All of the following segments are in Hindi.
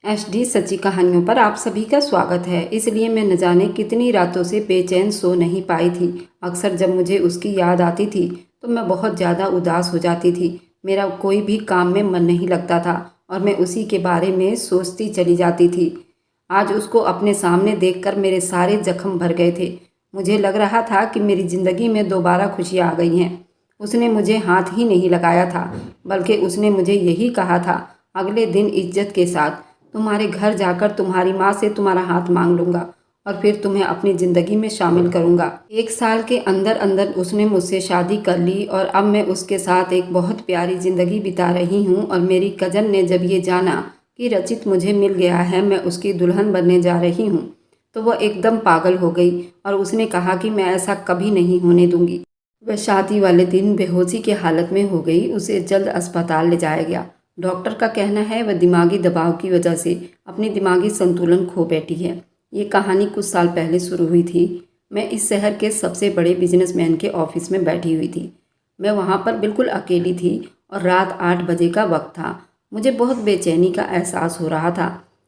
एचडी सच्ची कहानियों पर आप सभी का स्वागत है। इसलिए मैं न जाने कितनी रातों से बेचैन सो नहीं पाई थी। अक्सर जब मुझे उसकी याद आती थी तो मैं बहुत ज़्यादा उदास हो जाती थी। मेरा कोई भी काम में मन नहीं लगता था और मैं उसी के बारे में सोचती चली जाती थी। आज उसको अपने सामने देखकर मेरे सारे जख्म भर गए थे। मुझे लग रहा था कि मेरी ज़िंदगी में दोबारा खुशियाँ आ गई हैं। उसने मुझे हाथ ही नहीं लगाया था, बल्कि उसने मुझे यही कहा था, अगले दिन इज्जत के साथ तुम्हारे घर जाकर तुम्हारी माँ से तुम्हारा हाथ मांग लूँगा और फिर तुम्हें अपनी ज़िंदगी में शामिल करूँगा। 1 साल के अंदर अंदर उसने मुझसे शादी कर ली और अब मैं उसके साथ एक बहुत प्यारी ज़िंदगी बिता रही हूँ। और मेरी कज़न ने जब ये जाना कि रचित मुझे मिल गया है, मैं उसकी दुल्हन बनने जा रही हूँ, तो वह एकदम पागल हो गई और उसने कहा कि मैं ऐसा कभी नहीं होने दूँगी। वह शादी वाले दिन बेहोशी की हालत में हो गई। उसे जल्द अस्पताल ले जाया गया। डॉक्टर का कहना है वह दिमागी दबाव की वजह से अपनी दिमागी संतुलन खो बैठी है। ये कहानी कुछ साल पहले शुरू हुई थी। मैं इस शहर के सबसे बड़े बिजनेसमैन के ऑफिस में बैठी हुई थी। मैं वहाँ पर बिल्कुल अकेली थी और रात 8 बजे का वक्त था। मुझे बहुत बेचैनी का एहसास हो रहा था।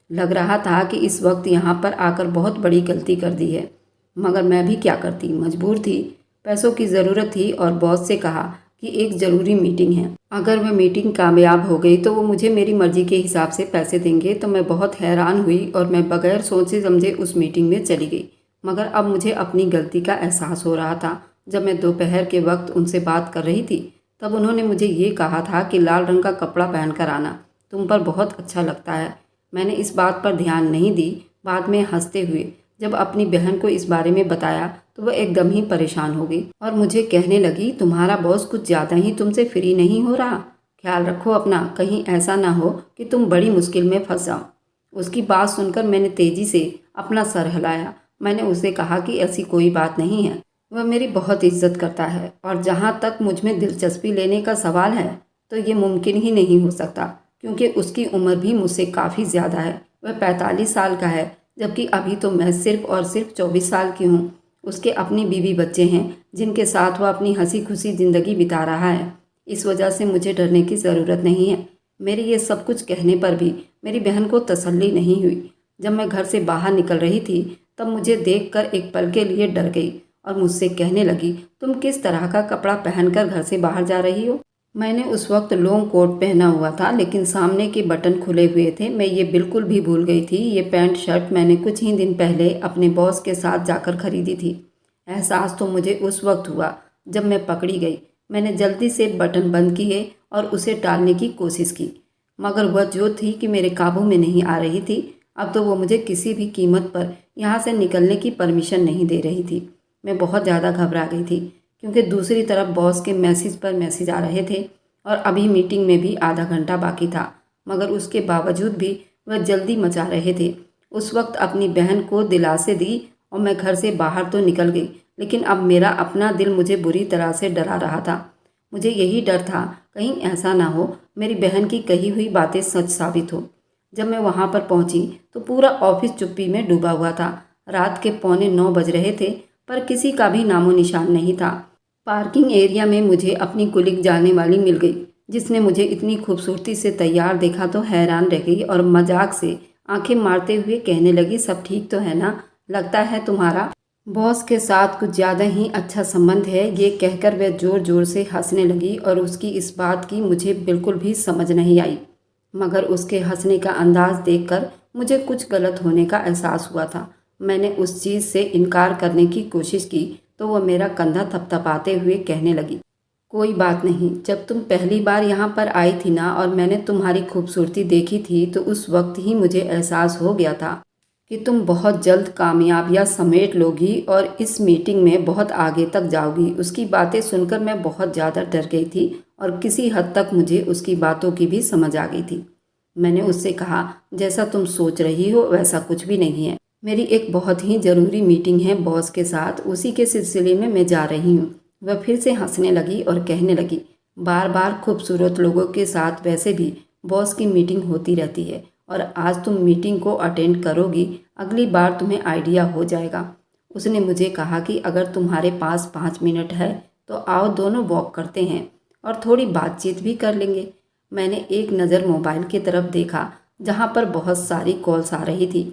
लग रहा था कि इस वक्त यहाँ पर आकर बहुत बड़ी गलती कर दी है, मगर मैं भी क्या करती, मजबूर थी। पैसों की ज़रूरत थी और बॉस से कहा कि एक ज़रूरी मीटिंग है। अगर वह मीटिंग कामयाब हो गई तो वो मुझे मेरी मर्ज़ी के हिसाब से पैसे देंगे। तो मैं बहुत हैरान हुई और मैं बगैर सोचे समझे उस मीटिंग में चली गई। मगर अब मुझे अपनी गलती का एहसास हो रहा था। जब मैं दोपहर के वक्त उनसे बात कर रही थी तब उन्होंने मुझे ये कहा था कि लाल रंग का कपड़ा पहन कर आना, तुम पर बहुत अच्छा लगता है। मैंने इस बात पर ध्यान नहीं दी। बाद में हंसते हुए जब अपनी बहन को इस बारे में बताया तो वह एकदम ही परेशान हो गई और मुझे कहने लगी, तुम्हारा बॉस कुछ ज़्यादा ही तुमसे फ्री नहीं हो रहा। ख्याल रखो अपना, कहीं ऐसा ना हो कि तुम बड़ी मुश्किल में फंस जाओ। उसकी बात सुनकर मैंने तेज़ी से अपना सर हिलाया। मैंने उसे कहा कि ऐसी कोई बात नहीं है, वह मेरी बहुत इज्जत करता है और जहाँ तक मुझ में दिलचस्पी लेने का सवाल है तो ये मुमकिन ही नहीं हो सकता, क्योंकि उसकी उम्र भी मुझसे काफ़ी ज़्यादा है। वह 45 साल का है, जबकि अभी तो मैं सिर्फ और सिर्फ 24 साल की हूँ। उसके अपनी बीवी बच्चे हैं जिनके साथ वह अपनी हंसी खुशी ज़िंदगी बिता रहा है। इस वजह से मुझे डरने की ज़रूरत नहीं है। मेरे ये सब कुछ कहने पर भी मेरी बहन को तसल्ली नहीं हुई। जब मैं घर से बाहर निकल रही थी तब मुझे देखकर एक पल के लिए डर गई और मुझसे कहने लगी, तुम किस तरह का कपड़ा पहनकर घर से बाहर जा रही हो। मैंने उस वक्त लॉन्ग कोट पहना हुआ था, लेकिन सामने के बटन खुले हुए थे। मैं ये बिल्कुल भी भूल गई थी। ये पैंट शर्ट मैंने कुछ ही दिन पहले अपने बॉस के साथ जाकर खरीदी थी। एहसास तो मुझे उस वक्त हुआ जब मैं पकड़ी गई। मैंने जल्दी से बटन बंद किए और उसे टालने की कोशिश की, मगर वह जो थी कि मेरे काबू में नहीं आ रही थी। अब तो वो मुझे किसी भी कीमत पर यहाँ से निकलने की परमिशन नहीं दे रही थी। मैं बहुत ज़्यादा घबरा गई थी, क्योंकि दूसरी तरफ बॉस के मैसेज पर मैसेज आ रहे थे और अभी मीटिंग में भी आधा घंटा बाकी था। मगर उसके बावजूद भी वह जल्दी मचा रहे थे। उस वक्त अपनी बहन को दिलासे दी और मैं घर से बाहर तो निकल गई, लेकिन अब मेरा अपना दिल मुझे बुरी तरह से डरा रहा था। मुझे यही डर था, कहीं ऐसा ना हो मेरी बहन की कही हुई बातें सच साबित हो। जब मैं वहाँ पर पहुँची तो पूरा ऑफिस चुप्पी में डूबा हुआ था। रात के 8:45 बज रहे थे, पर किसी का भी नामो निशान नहीं था। पार्किंग एरिया में मुझे अपनी कुलीग जाने वाली मिल गई, जिसने मुझे इतनी खूबसूरती से तैयार देखा तो हैरान रह गई और मजाक से आंखें मारते हुए कहने लगी, सब ठीक तो है ना, लगता है तुम्हारा बॉस के साथ कुछ ज़्यादा ही अच्छा संबंध है। ये कहकर वह ज़ोर ज़ोर से हंसने लगी और उसकी इस बात की मुझे बिल्कुल भी समझ नहीं आई, मगर उसके हंसने का अंदाज़ देखकर मुझे कुछ गलत होने का एहसास हुआ था। मैंने उस चीज़ से इनकार करने की कोशिश की तो वह मेरा कंधा थपथपाते हुए कहने लगी, कोई बात नहीं, जब तुम पहली बार यहाँ पर आई थी ना और मैंने तुम्हारी खूबसूरती देखी थी तो उस वक्त ही मुझे एहसास हो गया था कि तुम बहुत जल्द कामयाबियाँ समेट लोगी और इस मीटिंग में बहुत आगे तक जाओगी। उसकी बातें सुनकर मैं बहुत ज़्यादा डर गई थी और किसी हद तक मुझे उसकी बातों की भी समझ आ गई थी। मैंने उससे कहा, जैसा तुम सोच रही हो वैसा कुछ भी नहीं है। मेरी एक बहुत ही ज़रूरी मीटिंग है बॉस के साथ, उसी के सिलसिले में मैं जा रही हूँ। वह फिर से हंसने लगी और कहने लगी, बार बार खूबसूरत लोगों के साथ वैसे भी बॉस की मीटिंग होती रहती है और आज तुम मीटिंग को अटेंड करोगी, अगली बार तुम्हें आइडिया हो जाएगा। उसने मुझे कहा कि अगर तुम्हारे पास 5 मिनट है तो आओ दोनों वॉक करते हैं और थोड़ी बातचीत भी कर लेंगे। मैंने एक नज़र मोबाइल की तरफ देखा जहाँ पर बहुत सारी कॉल्स आ रही थी।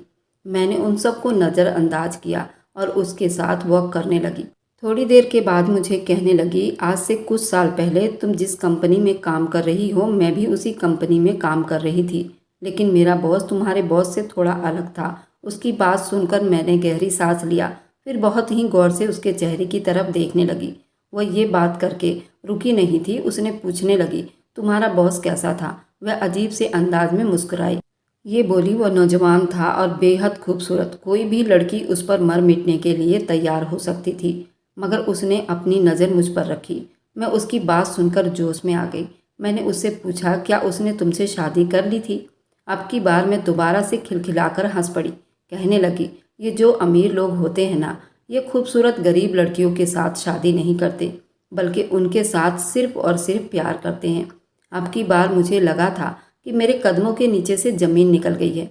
मैंने उन सबको नज़रअंदाज किया और उसके साथ वॉक करने लगी। थोड़ी देर के बाद मुझे कहने लगी, आज से कुछ साल पहले तुम जिस कंपनी में काम कर रही हो, मैं भी उसी कंपनी में काम कर रही थी, लेकिन मेरा बॉस तुम्हारे बॉस से थोड़ा अलग था। उसकी बात सुनकर मैंने गहरी सांस लिया, फिर बहुत ही गौर से उसके चेहरे की तरफ देखने लगी। वह ये बात करके रुकी नहीं थी। उसने पूछने लगी, तुम्हारा बॉस कैसा था? वह अजीब से अंदाज में मुस्कुराई। ये बोली, वह नौजवान था और बेहद खूबसूरत। कोई भी लड़की उस पर मर मिटने के लिए तैयार हो सकती थी, मगर उसने अपनी नज़र मुझ पर रखी। मैं उसकी बात सुनकर जोश में आ गई। मैंने उससे पूछा, क्या उसने तुमसे शादी कर ली थी? अब की बार मैं दोबारा से खिलखिलाकर हंस पड़ी। कहने लगी, ये जो अमीर लोग होते हैं ना, ये खूबसूरत गरीब लड़कियों के साथ शादी नहीं करते, बल्कि उनके साथ सिर्फ और सिर्फ प्यार करते हैं। अब की बार मुझे लगा था कि मेरे कदमों के नीचे से ज़मीन निकल गई है,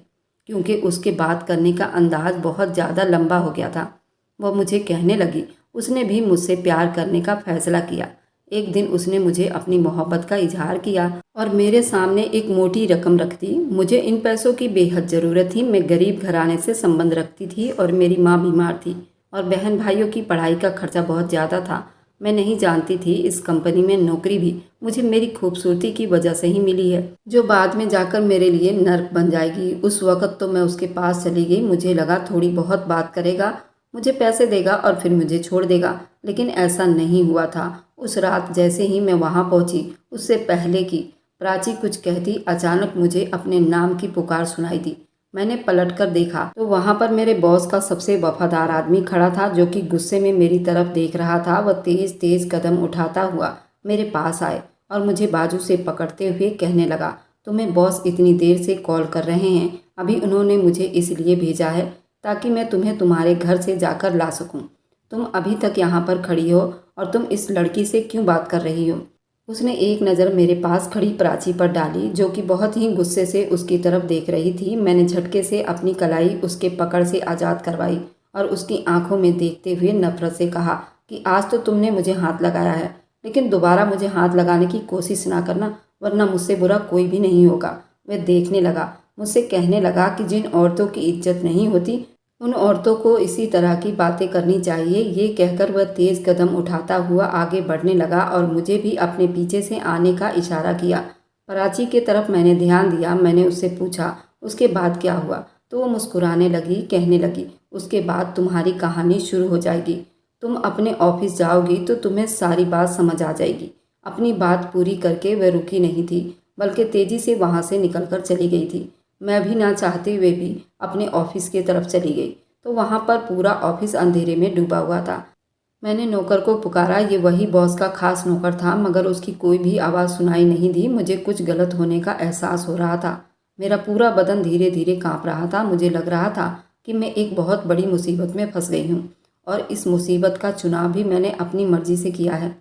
क्योंकि उसके बात करने का अंदाज बहुत ज़्यादा लंबा हो गया था। वह मुझे कहने लगी, उसने भी मुझसे प्यार करने का फैसला किया। एक दिन उसने मुझे अपनी मोहब्बत का इजहार किया और मेरे सामने एक मोटी रकम रख दी। मुझे इन पैसों की बेहद ज़रूरत थी। मैं गरीब घराने से संबंध रखती थी और मेरी माँ बीमार थी और बहन भाइयों की पढ़ाई का खर्चा बहुत ज़्यादा था। मैं नहीं जानती थी इस कंपनी में नौकरी भी मुझे मेरी खूबसूरती की वजह से ही मिली है, जो बाद में जाकर मेरे लिए नर्क बन जाएगी। उस वक़्त तो मैं उसके पास चली गई। मुझे लगा थोड़ी बहुत बात करेगा, मुझे पैसे देगा और फिर मुझे छोड़ देगा, लेकिन ऐसा नहीं हुआ था। उस रात जैसे ही मैं वहाँ पहुँची, उससे पहले कि प्राची कुछ कहती, अचानक मुझे अपने नाम की पुकार सुनाई दी। मैंने पलटकर देखा तो वहाँ पर मेरे बॉस का सबसे वफादार आदमी खड़ा था, जो कि गुस्से में मेरी तरफ देख रहा था। वह तेज़ तेज़ कदम उठाता हुआ मेरे पास आए और मुझे बाजू से पकड़ते हुए कहने लगा, तुम्हें बॉस इतनी देर से कॉल कर रहे हैं। अभी उन्होंने मुझे इसलिए भेजा है ताकि मैं तुम्हें तुम्हारे घर से जाकर ला सकूं। तुम अभी तक यहाँ पर खड़ी हो और तुम इस लड़की से क्यों बात कर रही हो? उसने एक नज़र मेरे पास खड़ी प्राची पर डाली, जो कि बहुत ही गुस्से से उसकी तरफ देख रही थी। मैंने झटके से अपनी कलाई उसके पकड़ से आज़ाद करवाई और उसकी आंखों में देखते हुए नफरत से कहा कि आज तो तुमने मुझे हाथ लगाया है, लेकिन दोबारा मुझे हाथ लगाने की कोशिश ना करना, वरना मुझसे बुरा कोई भी नहीं होगा। वह देखने लगा, मुझसे कहने लगा कि जिन औरतों की इज्जत नहीं होती, उन औरतों को इसी तरह की बातें करनी चाहिए। ये कहकर वह तेज़ कदम उठाता हुआ आगे बढ़ने लगा और मुझे भी अपने पीछे से आने का इशारा किया। प्राची की तरफ मैंने ध्यान दिया। मैंने उससे पूछा, उसके बाद क्या हुआ? तो वो मुस्कुराने लगी, कहने लगी, उसके बाद तुम्हारी कहानी शुरू हो जाएगी। तुम अपने ऑफिस जाओगी तो तुम्हें सारी बात समझ आ जाएगी। अपनी बात पूरी करके वह रुकी नहीं थी, बल्कि तेज़ी से वहाँ से निकलकर चली गई थी। मैं भी ना चाहते हुए भी अपने ऑफिस की तरफ चली गई तो वहाँ पर पूरा ऑफिस अंधेरे में डूबा हुआ था। मैंने नौकर को पुकारा। ये वही बॉस का खास नौकर था, मगर उसकी कोई भी आवाज़ सुनाई नहीं दी। मुझे कुछ गलत होने का एहसास हो रहा था। मेरा पूरा बदन धीरे धीरे कांप रहा था। मुझे लग रहा था कि मैं एक बहुत बड़ी मुसीबत में फंस गई हूँ और इस मुसीबत का चुनाव भी मैंने अपनी मर्जी से किया है।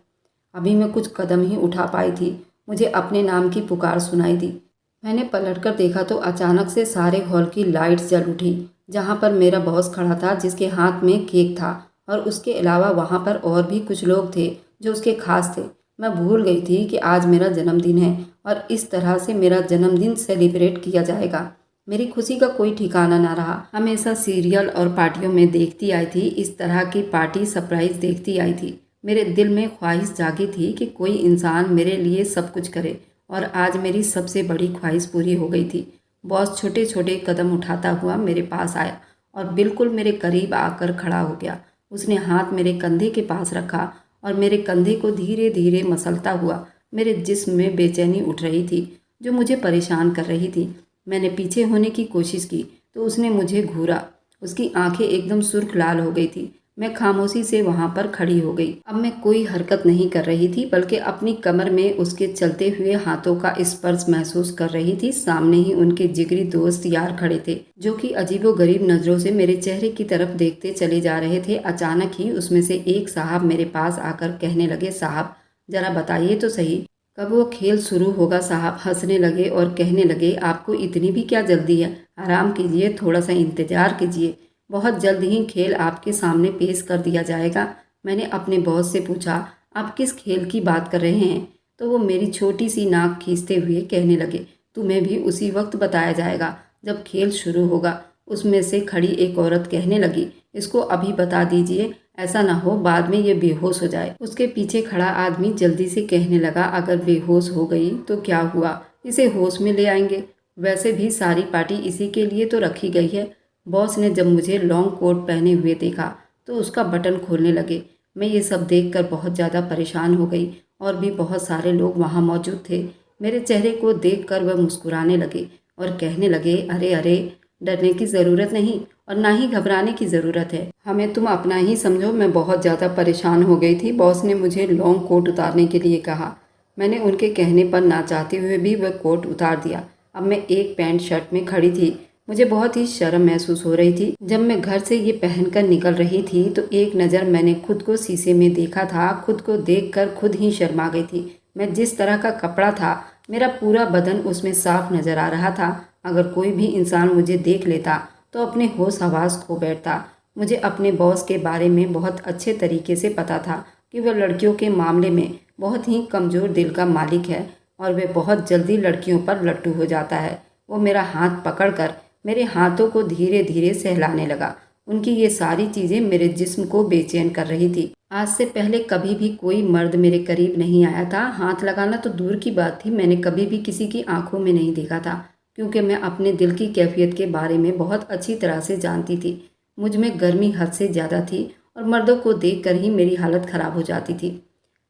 अभी मैं कुछ कदम ही उठा पाई थी, मुझे अपने नाम की पुकार सुनाई दी। मैंने पलटकर देखा तो अचानक से सारे हॉल की लाइट्स जल उठी। जहाँ पर मेरा बॉस खड़ा था, जिसके हाथ में केक था, और उसके अलावा वहाँ पर और भी कुछ लोग थे जो उसके खास थे। मैं भूल गई थी कि आज मेरा जन्मदिन है और इस तरह से मेरा जन्मदिन सेलिब्रेट किया जाएगा। मेरी खुशी का कोई ठिकाना ना रहा। हमेशा सीरियल और पार्टियों में देखती आई थी, इस तरह की पार्टी सरप्राइज देखती आई थी। मेरे दिल में ख्वाहिश जागी थी कि कोई इंसान मेरे लिए सब कुछ करे, और आज मेरी सबसे बड़ी ख्वाहिश पूरी हो गई थी। बॉस छोटे छोटे कदम उठाता हुआ मेरे पास आया और बिल्कुल मेरे करीब आकर खड़ा हो गया। उसने हाथ मेरे कंधे के पास रखा और मेरे कंधे को धीरे धीरे मसलता हुआ मेरे जिस्म में बेचैनी उठ रही थी, जो मुझे परेशान कर रही थी। मैंने पीछे होने की कोशिश की तो उसने मुझे घूरा। उसकी आंखें एकदम सुर्ख लाल हो गई थी। मैं खामोशी से वहां पर खड़ी हो गई। अब मैं कोई हरकत नहीं कर रही थी, बल्कि अपनी कमर में उसके चलते हुए हाथों का स्पर्श महसूस कर रही थी। सामने ही उनके जिगरी दोस्त यार खड़े थे, जो कि अजीबोगरीब नजरों से मेरे चेहरे की तरफ देखते चले जा रहे थे। अचानक ही उसमें से एक साहब मेरे पास आकर कहने लगे, साहब जरा बताइए तो सही, कब वो खेल शुरू होगा? साहब हंसने लगे और कहने लगे, आपको इतनी भी क्या जल्दी है? आराम कीजिए, थोड़ा सा इंतजार कीजिए, बहुत जल्द ही खेल आपके सामने पेश कर दिया जाएगा। मैंने अपने बॉस से पूछा, आप किस खेल की बात कर रहे हैं? तो वो मेरी छोटी सी नाक खींचते हुए कहने लगे, तुम्हें भी उसी वक्त बताया जाएगा जब खेल शुरू होगा। उसमें से खड़ी एक औरत कहने लगी, इसको अभी बता दीजिए, ऐसा ना हो बाद में ये बेहोश हो जाए। उसके पीछे खड़ा आदमी जल्दी से कहने लगा, अगर बेहोश हो गई तो क्या हुआ, इसे होश में ले आएंगे। वैसे भी सारी पार्टी इसी के लिए तो रखी गई है। बॉस ने जब मुझे लॉन्ग कोट पहने हुए देखा तो उसका बटन खोलने लगे। मैं ये सब देखकर बहुत ज़्यादा परेशान हो गई और भी बहुत सारे लोग वहाँ मौजूद थे। मेरे चेहरे को देखकर वह मुस्कुराने लगे और कहने लगे, अरे अरे, डरने की ज़रूरत नहीं और ना ही घबराने की ज़रूरत है, हमें तुम अपना ही समझो। मैं बहुत ज़्यादा परेशान हो गई थी। बॉस ने मुझे लॉन्ग कोट उतारने के लिए कहा। मैंने उनके कहने पर ना चाहते हुए भी वह कोट उतार दिया। अब मैं एक पैंट शर्ट में खड़ी थी। मुझे बहुत ही शर्म महसूस हो रही थी। जब मैं घर से ये पहनकर निकल रही थी तो एक नज़र मैंने खुद को शीशे में देखा था। खुद को देखकर खुद ही शर्मा गई थी। मैं जिस तरह का कपड़ा था, मेरा पूरा बदन उसमें साफ नज़र आ रहा था। अगर कोई भी इंसान मुझे देख लेता तो अपने होश हवास खो बैठता। मुझे अपने बॉस के बारे में बहुत अच्छे तरीके से पता था कि वह लड़कियों के मामले में बहुत ही कमज़ोर दिल का मालिक है और वह बहुत जल्दी लड़कियों पर लट्टू हो जाता है। वो मेरा हाथ पकड़कर मेरे हाथों को धीरे धीरे सहलाने लगा। उनकी ये सारी चीज़ें मेरे जिस्म को बेचैन कर रही थी। आज से पहले कभी भी कोई मर्द मेरे करीब नहीं आया था। हाथ लगाना तो दूर की बात थी, मैंने कभी भी किसी की आंखों में नहीं देखा था, क्योंकि मैं अपने दिल की कैफियत के बारे में बहुत अच्छी तरह से जानती थी। मुझ में गर्मी हद से ज़्यादा थी और मर्दों को देखकर ही मेरी हालत ख़राब हो जाती थी।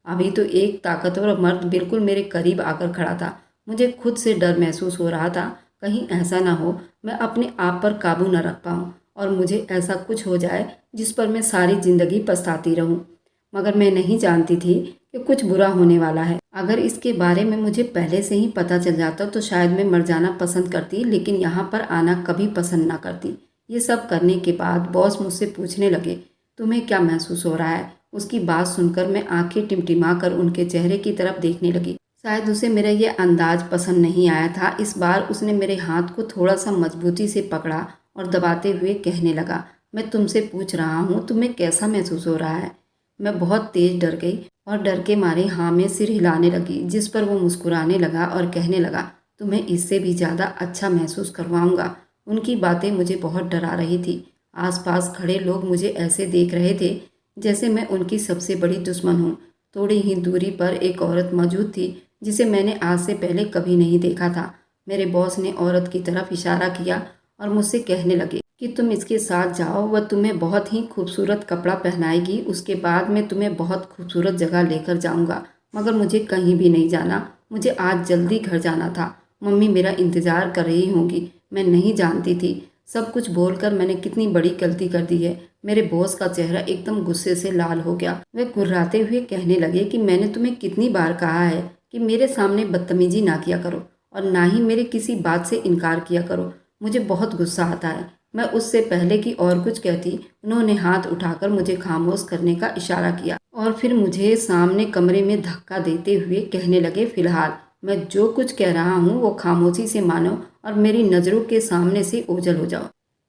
अभी तो एक ताकतवर मर्द बिल्कुल मेरे करीब आकर खड़ा था। मुझे खुद से डर महसूस हो रहा था, कहीं ऐसा ना हो मैं अपने आप पर काबू न रख पाऊँ और मुझे ऐसा कुछ हो जाए जिस पर मैं सारी ज़िंदगी पछताती रहूँ। मगर मैं नहीं जानती थी कि कुछ बुरा होने वाला है। अगर इसके बारे में मुझे पहले से ही पता चल जाता तो शायद मैं मर जाना पसंद करती, लेकिन यहाँ पर आना कभी पसंद ना करती। ये सब करने के बाद बॉस मुझसे पूछने लगे, तुम्हें क्या महसूस हो रहा है? उसकी बात सुनकर मैं आंखें टिमटिमा कर उनके चेहरे की तरफ देखने लगी। शायद उसे मेरा ये अंदाज पसंद नहीं आया था। इस बार उसने मेरे हाथ को थोड़ा सा मजबूती से पकड़ा और दबाते हुए कहने लगा, मैं तुमसे पूछ रहा हूँ, तुम्हें कैसा महसूस हो रहा है? मैं बहुत तेज डर गई और डर के मारे हाँ में सिर हिलाने लगी, जिस पर वो मुस्कुराने लगा और कहने लगा, तुम्हें इससे भी ज़्यादा अच्छा महसूस करवाऊंगा। उनकी बातें मुझे बहुत डरा रही थी। आसपास खड़े लोग मुझे ऐसे देख रहे थे जैसे मैं उनकी सबसे बड़ी दुश्मन हूँ। थोड़ी ही दूरी पर एक औरत मौजूद थी जिसे मैंने आज से पहले कभी नहीं देखा था। मेरे बॉस ने औरत की तरफ इशारा किया और मुझसे कहने लगे कि तुम इसके साथ जाओ, वह तुम्हें बहुत ही खूबसूरत कपड़ा पहनाएगी। उसके बाद मैं तुम्हें बहुत खूबसूरत जगह लेकर जाऊंगा। मगर मुझे कहीं भी नहीं जाना, मुझे आज जल्दी घर जाना था। मम्मी मेरा इंतज़ार कर रही होंगी। मैं नहीं जानती थी सब कुछ बोलकर मैंने कितनी बड़ी गलती कर दी है। मेरे बॉस का चेहरा एकदम गुस्से से लाल हो गया। वे गुर्राते हुए कहने लगे कि मैंने तुम्हें कितनी बार कहा है कि मेरे सामने बदतमीजी ना किया करो और ना ही मेरे किसी बात से इनकार किया करो। मुझे बहुत गुस्सा आता है। मैं उससे पहले कि और कुछ कहती, उन्होंने हाथ उठाकर मुझे खामोश करने का इशारा किया और फिर मुझे सामने कमरे में धक्का देते हुए कहने लगे, फिलहाल मैं जो कुछ कह रहा हूँ वो खामोशी से मानो और मेरी नज़रों के सामने से ओझल हो जाओ।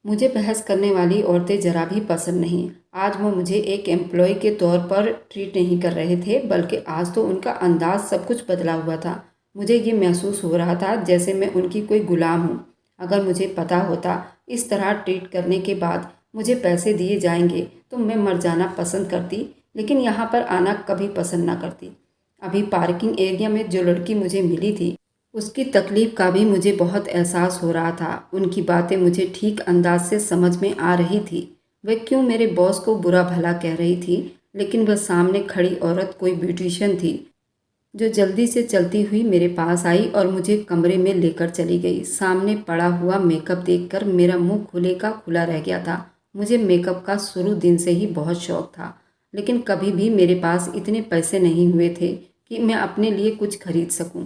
मुझे बहस करने वाली औरतें जरा भी पसंद नहीं। आज वो मुझे एक एम्प्लॉय के तौर पर ट्रीट नहीं कर रहे थे, बल्कि आज तो उनका अंदाज सब कुछ बदला हुआ था। मुझे ये महसूस हो रहा था जैसे मैं उनकी कोई गुलाम हूँ। अगर मुझे पता होता इस तरह ट्रीट करने के बाद मुझे पैसे दिए जाएंगे तो मैं मर जाना पसंद करती, लेकिन यहाँ पर आना कभी पसंद ना करती। अभी पार्किंग एरिया में जो लड़की मुझे मिली थी उसकी तकलीफ़ का भी मुझे बहुत एहसास हो रहा था। उनकी बातें मुझे ठीक अंदाज से समझ में आ रही थी। वह क्यों मेरे बॉस को बुरा भला कह रही थी, लेकिन वह सामने खड़ी औरत कोई ब्यूटिशियन थी जो जल्दी से चलती हुई मेरे पास आई और मुझे कमरे में लेकर चली गई। सामने पड़ा हुआ मेकअप देखकर मेरा मुंह खुले का खुला रह गया था। मुझे मेकअप का शुरू दिन से ही बहुत शौक था, लेकिन कभी भी मेरे पास इतने पैसे नहीं हुए थे कि मैं अपने लिए कुछ खरीद सकूं।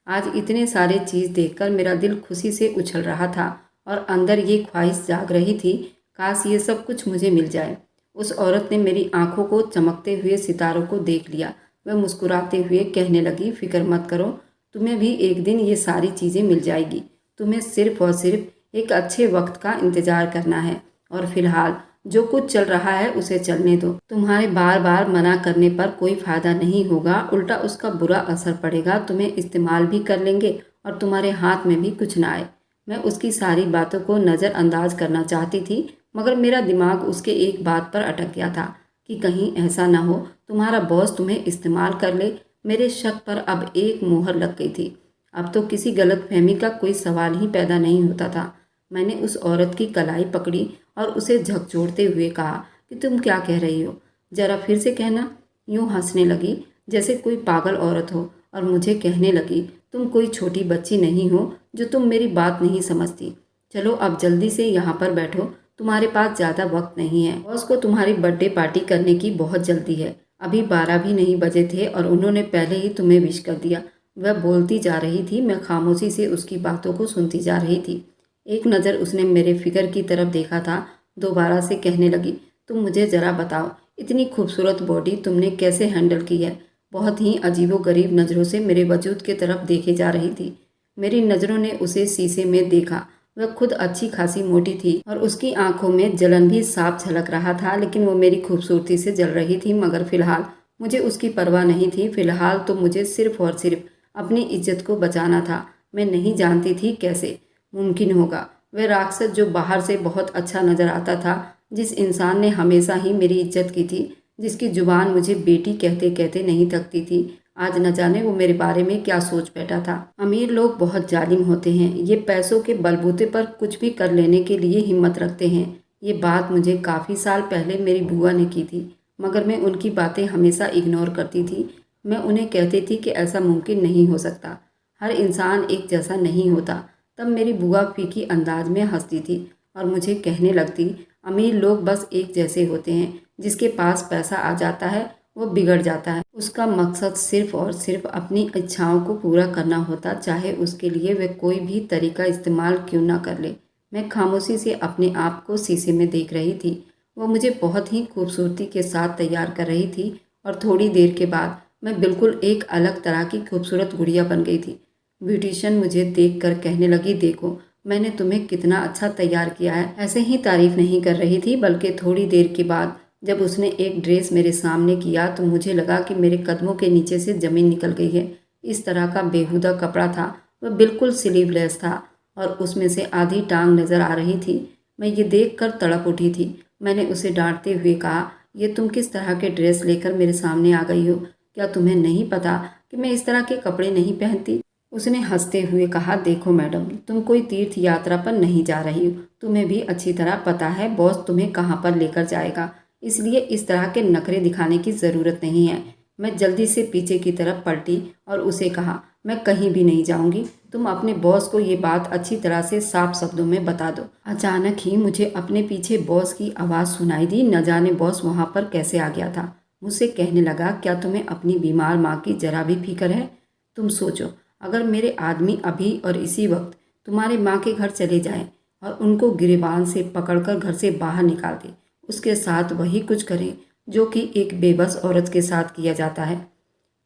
आज इतने सारे चीज़ देखकर मेरा दिल खुशी से उछल रहा था और अंदर ये ख्वाहिश जाग रही थी, काश ये सब कुछ मुझे मिल जाए। उस औरत ने मेरी आंखों को चमकते हुए सितारों को देख लिया। वह मुस्कुराते हुए कहने लगी, फिक्र मत करो, तुम्हें भी एक दिन ये सारी चीज़ें मिल जाएगी। तुम्हें सिर्फ और सिर्फ एक अच्छे वक्त का इंतज़ार करना है और फिलहाल जो कुछ चल रहा है उसे चलने दो। तुम्हारे बार बार मना करने पर कोई फ़ायदा नहीं होगा, उल्टा उसका बुरा असर पड़ेगा। तुम्हें इस्तेमाल भी कर लेंगे और तुम्हारे हाथ में भी कुछ ना आए। मैं उसकी सारी बातों को नज़रअंदाज करना चाहती थी, मगर मेरा दिमाग उसके एक बात पर अटक गया था कि कहीं ऐसा ना हो तुम्हारा बॉस तुम्हें इस्तेमाल कर ले। मेरे शक पर अब एक मोहर लग गई थी। अब तो किसी गलतफहमी का कोई सवाल ही पैदा नहीं होता था। मैंने उस औरत की कलाई पकड़ी और उसे झकझोरते हुए कहा कि तुम क्या कह रही हो, जरा फिर से कहना। यूं हंसने लगी जैसे कोई पागल औरत हो और मुझे कहने लगी, तुम कोई छोटी बच्ची नहीं हो जो तुम मेरी बात नहीं समझती। चलो अब जल्दी से यहाँ पर बैठो, तुम्हारे पास ज़्यादा वक्त नहीं है। बॉस को तुम्हारी बर्थडे पार्टी करने की बहुत जल्दी है। अभी 12 भी नहीं बजे थे और उन्होंने पहले ही तुम्हें विश कर दिया। वह बोलती जा रही थी, मैं खामोशी से उसकी बातों को सुनती जा रही थी। एक नज़र उसने मेरे फिगर की तरफ देखा था, दोबारा से कहने लगी, तुम मुझे ज़रा बताओ, इतनी खूबसूरत बॉडी तुमने कैसे हैंडल की है। बहुत ही अजीबोगरीब नज़रों से मेरे वजूद की तरफ देखे जा रही थी। मेरी नज़रों ने उसे शीशे में देखा। वह खुद अच्छी खासी मोटी थी और उसकी आंखों में जलन भी साफ झलक रहा था, लेकिन वो मेरी खूबसूरती से जल रही थी। मगर फिलहाल मुझे उसकी परवाह नहीं थी। फिलहाल तो मुझे सिर्फ और सिर्फ अपनी इज्जत को बचाना था। मैं नहीं जानती थी कैसे मुमकिन होगा। वह राक्षस जो बाहर से बहुत अच्छा नजर आता था, जिस इंसान ने हमेशा ही मेरी इज्जत की थी, जिसकी जुबान मुझे बेटी कहते कहते नहीं थकती थी, आज न जाने वो मेरे बारे में क्या सोच बैठा था। अमीर लोग बहुत जालिम होते हैं। ये पैसों के बलबूते पर कुछ भी कर लेने के लिए हिम्मत रखते हैं। ये बात मुझे काफ़ी साल पहले मेरी बुआ ने की थी, मगर मैं उनकी बातें हमेशा इग्नोर करती थी। मैं उन्हें कहती थी कि ऐसा मुमकिन नहीं हो सकता, हर इंसान एक जैसा नहीं होता। तब मेरी बुआ फीकी अंदाज में हंसती थी और मुझे कहने लगती, अमीर लोग बस एक जैसे होते हैं, जिसके पास पैसा आ जाता है वो बिगड़ जाता है। उसका मकसद सिर्फ और सिर्फ अपनी इच्छाओं को पूरा करना होता, चाहे उसके लिए वह कोई भी तरीका इस्तेमाल क्यों ना कर ले। मैं खामोशी से अपने आप को शीशे में देख रही थी। वो मुझे बहुत ही खूबसूरती के साथ तैयार कर रही थी और थोड़ी देर के बाद मैं बिल्कुल एक अलग तरह की खूबसूरत गुड़िया बन गई थी। ब्यूटिशियन मुझे देखकर कहने लगी, देखो मैंने तुम्हें कितना अच्छा तैयार किया है। ऐसे ही तारीफ नहीं कर रही थी, बल्कि थोड़ी देर के बाद जब उसने एक ड्रेस मेरे सामने किया तो मुझे लगा कि मेरे कदमों के नीचे से ज़मीन निकल गई है। इस तरह का बेहुदा कपड़ा था, वह बिल्कुल स्लीवलेस था और उसमें से आधी टांग नज़र आ रही थी। मैं ये देखकर तड़प उठी थी। मैंने उसे डांटते हुए कहा, ये तुम किस तरह के ड्रेस लेकर मेरे सामने आ गई हो? क्या तुम्हें नहीं पता कि मैं इस तरह के कपड़े नहीं पहनती? उसने हंसते हुए कहा, देखो मैडम, तुम कोई तीर्थ यात्रा पर नहीं जा रही हो। तुम्हें भी अच्छी तरह पता है बॉस तुम्हें कहाँ पर लेकर जाएगा, इसलिए इस तरह के नखरे दिखाने की ज़रूरत नहीं है। मैं जल्दी से पीछे की तरफ पलटी और उसे कहा, मैं कहीं भी नहीं जाऊंगी। तुम अपने बॉस को ये बात अच्छी तरह से साफ शब्दों में बता दो। अचानक ही मुझे अपने पीछे बॉस की आवाज़ सुनाई दी। न जाने बॉस वहाँ पर कैसे आ गया था। मुझसे कहने लगा, क्या तुम्हें अपनी बीमार माँ की जरा भी फिक्र है? तुम सोचो, अगर मेरे आदमी अभी और इसी वक्त तुम्हारे माँ के घर चले जाएं और उनको गिरेबान से पकड़कर घर से बाहर निकाल दें, उसके साथ वही कुछ करें जो कि एक बेबस औरत के साथ किया जाता है,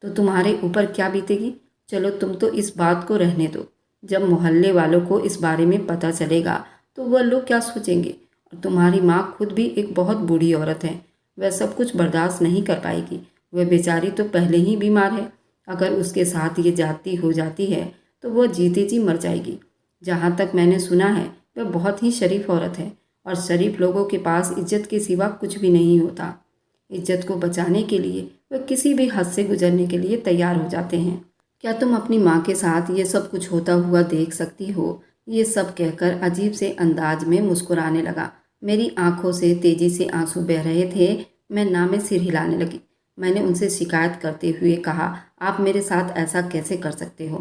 तो तुम्हारे ऊपर क्या बीतेगी? चलो तुम तो इस बात को रहने दो। जब मोहल्ले वालों को इस बारे में पता चलेगा तो वह लोग क्या सोचेंगे? और तुम्हारी माँ खुद भी एक बहुत बूढ़ी औरत है, वह सब कुछ बर्दाश्त नहीं कर पाएगी। वह बेचारी तो पहले ही बीमार है। अगर उसके साथ ये जाती हो जाती है तो वह जीते जी मर जाएगी। जहाँ तक मैंने सुना है वह बहुत ही शरीफ औरत है और शरीफ लोगों के पास इज्जत के सिवा कुछ भी नहीं होता। इज्जत को बचाने के लिए वह किसी भी हद से गुजरने के लिए तैयार हो जाते हैं। क्या तुम अपनी माँ के साथ ये सब कुछ होता हुआ देख सकती हो? ये सब कहकर अजीब से अंदाज में मुस्कुराने लगा। मेरी आंखों से तेजी से आंसू बह रहे थे। मैं ना में सिर हिलाने लगी। मैंने उनसे शिकायत करते हुए कहा, आप मेरे साथ ऐसा कैसे कर सकते हो?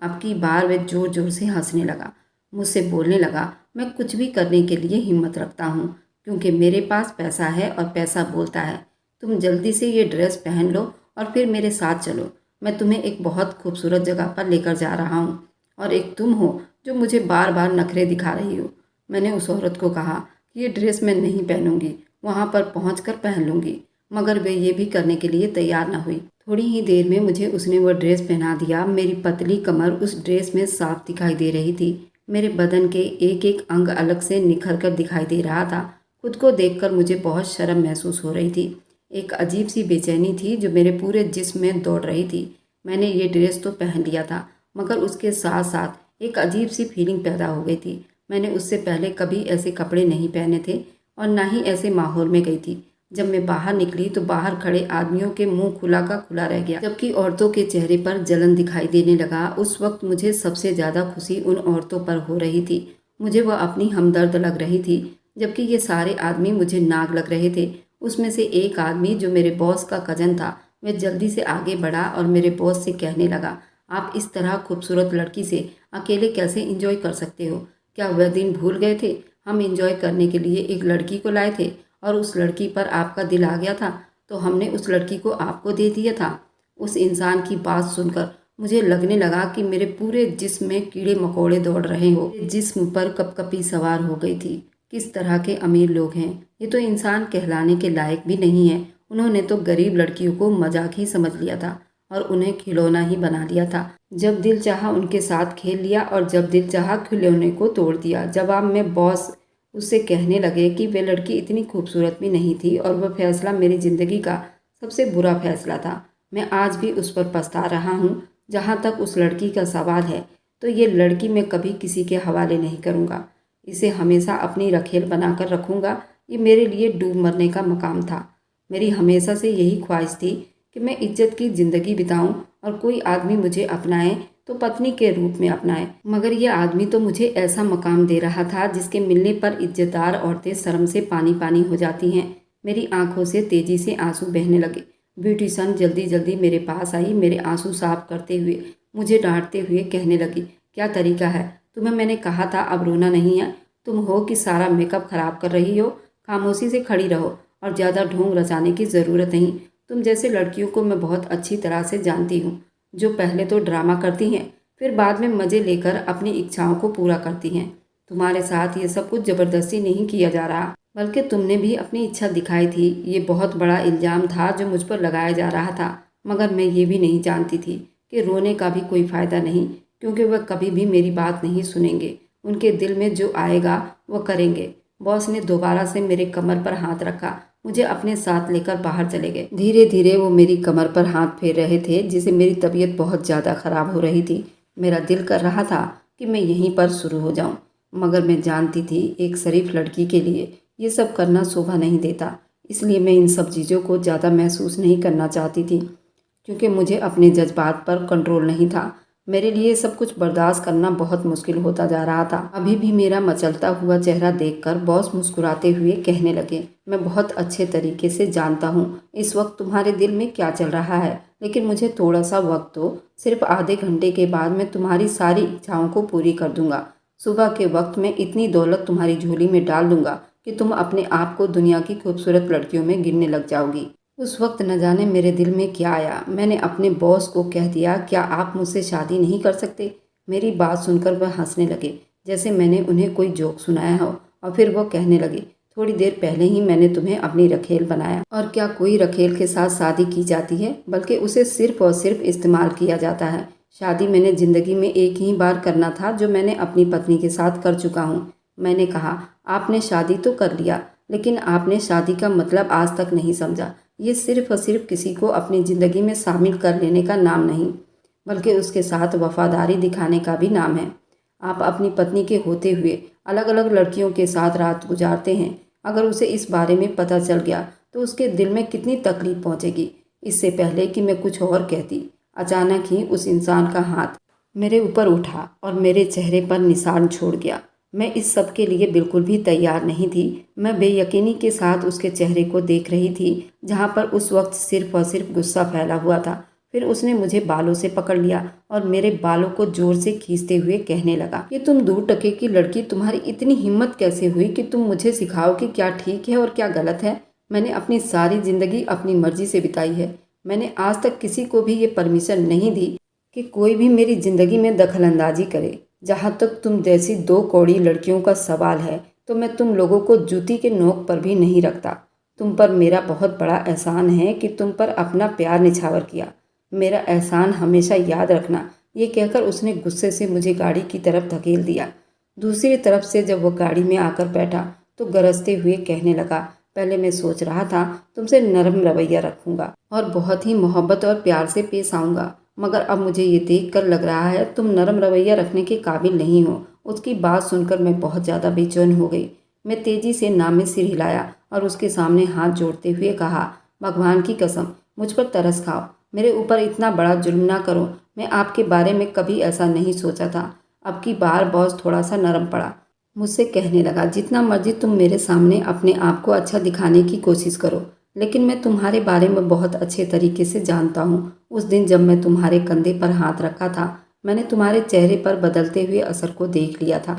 अब की बार वह जोर जोर से हंसने लगा। मुझसे बोलने लगा, मैं कुछ भी करने के लिए हिम्मत रखता हूँ, क्योंकि मेरे पास पैसा है और पैसा बोलता है। तुम जल्दी से ये ड्रेस पहन लो और फिर मेरे साथ चलो। मैं तुम्हें एक बहुत खूबसूरत जगह पर लेकर जा रहा हूँ और एक तुम हो जो मुझे बार बार नखरे दिखा रही हो। मैंने उस औरत को कहा कि ये ड्रेस मैं नहीं पहनूंगी, वहाँ पर पहुँच पहन लूँगी, मगर वे ये भी करने के लिए तैयार न हुई। थोड़ी ही देर में मुझे उसने वह ड्रेस पहना दिया। मेरी पतली कमर उस ड्रेस में साफ दिखाई दे रही थी। मेरे बदन के एक एक अंग अलग से निखर कर दिखाई दे रहा था। खुद को देखकर मुझे बहुत शर्म महसूस हो रही थी। एक अजीब सी बेचैनी थी जो मेरे पूरे जिस्म में दौड़ रही थी। मैंने ये ड्रेस तो पहन लिया था, मगर उसके साथ साथ एक अजीब सी फीलिंग पैदा हो गई थी। मैंने उससे पहले कभी ऐसे कपड़े नहीं पहने थे और ना ही ऐसे माहौल में गई थी। जब मैं बाहर निकली तो बाहर खड़े आदमियों के मुंह खुला का खुला रह गया, जबकि औरतों के चेहरे पर जलन दिखाई देने लगा। उस वक्त मुझे सबसे ज़्यादा खुशी उन औरतों पर हो रही थी। मुझे वह अपनी हमदर्द लग रही थी, जबकि ये सारे आदमी मुझे नाग लग रहे थे। उसमें से एक आदमी जो मेरे बॉस का कजन था, वह जल्दी से आगे बढ़ा और मेरे बॉस से कहने लगा, आप इस तरह खूबसूरत लड़की से अकेले कैसे इंजॉय कर सकते हो? क्या वह दिन भूल गए थे? हम इंजॉय करने के लिए एक लड़की को लाए थे और उस लड़की पर आपका दिल आ गया था तो हमने उस लड़की को आपको दे दिया था। उस इंसान की बात सुनकर मुझे लगने लगा कि मेरे पूरे जिस्म में कीड़े मकोड़े दौड़ रहे हो। जिस्म पर कपकपी सवार हो गई थी। किस तरह के अमीर लोग हैं, ये तो इंसान कहलाने के लायक भी नहीं है। उन्होंने तो गरीब लड़कियों को मजाक ही समझ लिया था और उन्हें खिलौना ही बना लिया था। जब दिल चाहा उनके साथ खेल लिया और जब दिल चाहा खिलौने को तोड़ दिया। जवाब में बॉस उससे कहने लगे कि वह लड़की इतनी खूबसूरत भी नहीं थी और वह फैसला मेरी ज़िंदगी का सबसे बुरा फैसला था। मैं आज भी उस पर पछता रहा हूँ। जहाँ तक उस लड़की का सवाल है तो ये लड़की मैं कभी किसी के हवाले नहीं करूँगा। इसे हमेशा अपनी रखेल बनाकर रखूँगा। ये मेरे लिए डूब मरने का मकाम था। मेरी हमेशा से यही ख्वाहिश थी कि मैं इज्जत की ज़िंदगी बिताऊं और कोई आदमी मुझे अपनाए तो पत्नी के रूप में अपनाए। मगर ये आदमी तो मुझे ऐसा मकाम दे रहा था जिसके मिलने पर इज्जतदार औरतें शर्म से पानी पानी हो जाती हैं। मेरी आंखों से तेजी से आंसू बहने लगे। ब्यूटिशन जल्दी जल्दी मेरे पास आई, मेरे आंसू साफ करते हुए मुझे डांटते हुए कहने लगी, क्या तरीका है? तुम्हें मैंने कहा था अब रोना नहीं है। तुम हो कि सारा मेकअप खराब कर रही हो। खामोशी से खड़ी रहो और ज़्यादा ढोंग रचाने की ज़रूरत नहीं। तुम जैसे लड़कियों को मैं बहुत अच्छी तरह से जानती हूँ, जो पहले तो ड्रामा करती हैं फिर बाद में मज़े लेकर अपनी इच्छाओं को पूरा करती हैं। तुम्हारे साथ ये सब कुछ ज़बरदस्ती नहीं किया जा रहा, बल्कि तुमने भी अपनी इच्छा दिखाई थी। ये बहुत बड़ा इल्ज़ाम था जो मुझ पर लगाया जा रहा था, मगर मैं ये भी नहीं जानती थी कि रोने का भी कोई फ़ायदा नहीं, क्योंकि वह कभी भी मेरी बात नहीं सुनेंगे। उनके दिल में जो आएगा वह करेंगे। बॉस ने दोबारा से मेरे कमर पर हाथ रखा, मुझे अपने साथ लेकर बाहर चले गए। धीरे धीरे वो मेरी कमर पर हाथ फेर रहे थे, जिससे मेरी तबीयत बहुत ज़्यादा ख़राब हो रही थी। मेरा दिल कर रहा था कि मैं यहीं पर शुरू हो जाऊं, मगर मैं जानती थी एक शरीफ लड़की के लिए ये सब करना शोभा नहीं देता। इसलिए मैं इन सब चीज़ों को ज़्यादा महसूस नहीं करना चाहती थी, क्योंकि मुझे अपने जज्बात पर कंट्रोल नहीं था। मेरे लिए सब कुछ बर्दाश्त करना बहुत मुश्किल होता जा रहा था। अभी भी मेरा मचलता हुआ चेहरा देखकर बॉस मुस्कुराते हुए कहने लगे, मैं बहुत अच्छे तरीके से जानता हूँ इस वक्त तुम्हारे दिल में क्या चल रहा है, लेकिन मुझे थोड़ा सा वक्त दो। सिर्फ आधे घंटे के बाद मैं तुम्हारी सारी इच्छाओं को पूरी कर दूंगा। सुबह के वक्त मैं इतनी दौलत तुम्हारी झोली में डाल दूंगा कि तुम अपने आप को दुनिया की खूबसूरत लड़कियों में गिनने लग जाओगी। उस वक्त न जाने मेरे दिल में क्या आया। मैंने अपने बॉस को कह दिया, क्या आप मुझसे शादी नहीं कर सकते? मेरी बात सुनकर वह हंसने लगे, जैसे मैंने उन्हें कोई जोक सुनाया हो। और फिर वह कहने लगे, थोड़ी देर पहले ही मैंने तुम्हें अपनी रखेल बनाया। और क्या कोई रखेल के साथ शादी की जाती है? बल्कि उसे सिर्फ और सिर्फ इस्तेमाल किया जाता है। शादी मैंने ज़िंदगी में एक ही बार करना था, जो मैंने अपनी पत्नी के साथ कर चुका हूँ। मैंने कहा, आपने शादी तो कर लिया, लेकिन आपने शादी का मतलब आज तक नहीं समझा। ये सिर्फ और सिर्फ किसी को अपनी ज़िंदगी में शामिल कर लेने का नाम नहीं, बल्कि उसके साथ वफादारी दिखाने का भी नाम है। आप अपनी पत्नी के होते हुए अलग अलग लड़कियों के साथ रात गुजारते हैं। अगर उसे इस बारे में पता चल गया तो उसके दिल में कितनी तकलीफ पहुंचेगी। इससे पहले कि मैं कुछ और कहती, अचानक ही उस इंसान का हाथ मेरे ऊपर उठा और मेरे चेहरे पर निशान छोड़ गया। मैं इस सब के लिए बिल्कुल भी तैयार नहीं थी। मैं बेयकीनी के साथ उसके चेहरे को देख रही थी, जहाँ पर उस वक्त सिर्फ और सिर्फ गुस्सा फैला हुआ था। फिर उसने मुझे बालों से पकड़ लिया और मेरे बालों को जोर से खींचते हुए कहने लगा कि तुम दूर टके की लड़की, तुम्हारी इतनी हिम्मत कैसे हुई कि तुम मुझे सिखाओ कि क्या ठीक है और क्या गलत है? मैंने अपनी सारी ज़िंदगी अपनी मर्जी से बिताई है। मैंने आज तक किसी को भी ये परमिशन नहीं दी कि कोई भी मेरी ज़िंदगी में दखलंदाजी करे। जहाँ तक तुम जैसी दो कौड़ी लड़कियों का सवाल है तो मैं तुम लोगों को जूती के नोक पर भी नहीं रखता। तुम पर मेरा बहुत बड़ा एहसान है कि तुम पर अपना प्यार निछावर किया। मेरा एहसान हमेशा याद रखना। ये कहकर उसने गुस्से से मुझे गाड़ी की तरफ धकेल दिया। दूसरी तरफ से जब वह गाड़ी में आकर बैठा तो गरजते हुए कहने लगा, पहले मैं सोच रहा था तुमसे नरम रवैया रखूंगा और बहुत ही मोहब्बत और प्यार से पेश आऊँगा, मगर अब मुझे ये देख कर लग रहा है तुम नरम रवैया रखने के काबिल नहीं हो। उसकी बात सुनकर मैं बहुत ज़्यादा बेचैन हो गई। मैं तेज़ी से ना में सिर हिलाया और उसके सामने हाथ जोड़ते हुए कहा, भगवान की कसम मुझ पर तरस खाओ, मेरे ऊपर इतना बड़ा जुल्म ना करो। मैं आपके बारे में कभी ऐसा नहीं सोचा था। अब की बार बॉस थोड़ा सा नरम पड़ा। मुझसे कहने लगा, जितना मर्जी तुम मेरे सामने अपने आप को अच्छा दिखाने की कोशिश करो, लेकिन मैं तुम्हारे बारे में बहुत अच्छे तरीके से जानता हूँ। उस दिन जब मैं तुम्हारे कंधे पर हाथ रखा था, मैंने तुम्हारे चेहरे पर बदलते हुए असर को देख लिया था।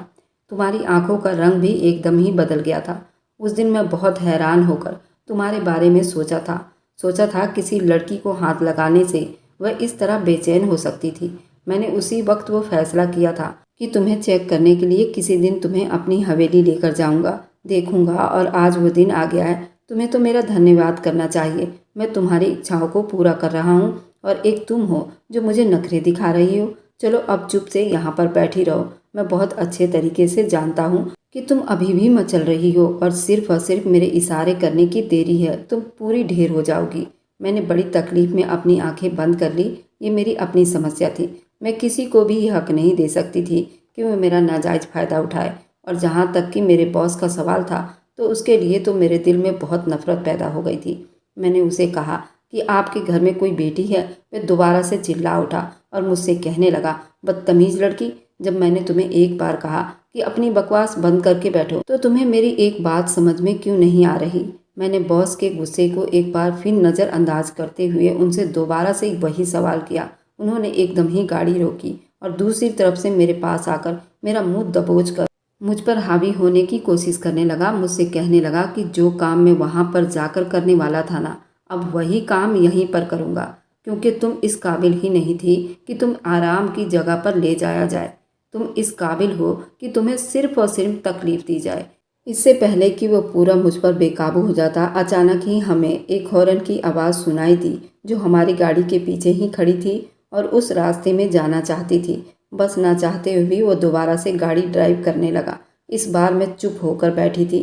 तुम्हारी आंखों का रंग भी एकदम ही बदल गया था। उस दिन मैं बहुत हैरान होकर तुम्हारे बारे में सोचा था किसी लड़की को हाथ लगाने से वह इस तरह बेचैन हो सकती थी। मैंने उसी वक्त वो फैसला किया था कि तुम्हें चेक करने के लिए किसी दिन तुम्हें अपनी हवेली लेकर जाऊंगा, देखूंगा, और आज वो दिन आ गया है। तुम्हें तो मेरा धन्यवाद करना चाहिए। मैं तुम्हारी इच्छाओं को पूरा कर रहा हूँ और एक तुम हो जो मुझे नखरे दिखा रही हो। चलो अब चुप से यहाँ पर बैठी रहो। मैं बहुत अच्छे तरीके से जानता हूँ कि तुम अभी भी मचल रही हो और सिर्फ मेरे इशारे करने की देरी है, तुम पूरी ढेर हो जाओगी। मैंने बड़ी तकलीफ में अपनी आंखें बंद कर ली। ये मेरी अपनी समस्या थी। मैं किसी को भी हक नहीं दे सकती थी कि वह मेरा नाजायज़ फ़ायदा उठाए। और जहाँ तक कि मेरे बॉस का सवाल था, तो उसके लिए तो मेरे दिल में बहुत नफरत पैदा हो गई थी। मैंने उसे कहा कि आपके घर में कोई बेटी है। वह दोबारा से चिल्ला उठा और मुझसे कहने लगा, बदतमीज़ लड़की, जब मैंने तुम्हें एक बार कहा कि अपनी बकवास बंद करके बैठो, तो तुम्हें मेरी एक बात समझ में क्यों नहीं आ रही। मैंने बॉस के गुस्से को एक बार फिर नज़रअंदाज करते हुए उनसे दोबारा से वही सवाल किया। उन्होंने एकदम ही गाड़ी रोकी और दूसरी तरफ से मेरे पास आकर मेरा मुंह दबोच कर मुझ पर हावी होने की कोशिश करने लगा। मुझसे कहने लगा कि जो काम मैं वहाँ पर जाकर करने वाला था ना, अब वही काम यहीं पर करूँगा, क्योंकि तुम इस काबिल ही नहीं थी कि तुम आराम की जगह पर ले जाया जाए। तुम इस काबिल हो कि तुम्हें सिर्फ और सिर्फ तकलीफ दी जाए। इससे पहले कि वो पूरा मुझ पर बेकाबू हो जाता, अचानक ही हमें एक हॉर्न की आवाज़ सुनाई दी जो हमारी गाड़ी के पीछे ही खड़ी थी और उस रास्ते में जाना चाहती थी। बस ना चाहते हुए भी वो दोबारा से गाड़ी ड्राइव करने लगा। इस बार मैं चुप होकर बैठी थी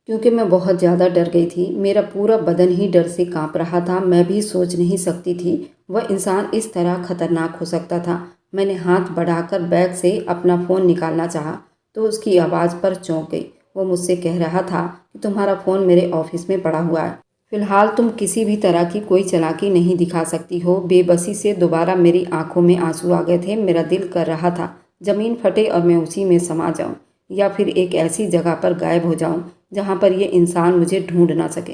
क्योंकि मैं बहुत ज़्यादा डर गई थी। मेरा पूरा बदन ही डर से कांप रहा था। मैं भी सोच नहीं सकती थी वह इंसान इस तरह खतरनाक हो सकता था। मैंने हाथ बढ़ाकर बैग से अपना फ़ोन निकालना चाहा तो उसकी आवाज़ पर चौंक गई। वो मुझसे कह रहा था कि तुम्हारा फ़ोन मेरे ऑफिस में पड़ा हुआ है। फिलहाल तुम किसी भी तरह की कोई चालाकी नहीं दिखा सकती हो। बेबसी से दोबारा मेरी आंखों में आंसू आ गए थे। मेरा दिल कर रहा था ज़मीन फटे और मैं उसी में समा जाऊं, या फिर एक ऐसी जगह पर गायब हो जाऊं जहां पर ये इंसान मुझे ढूंढ ना सके।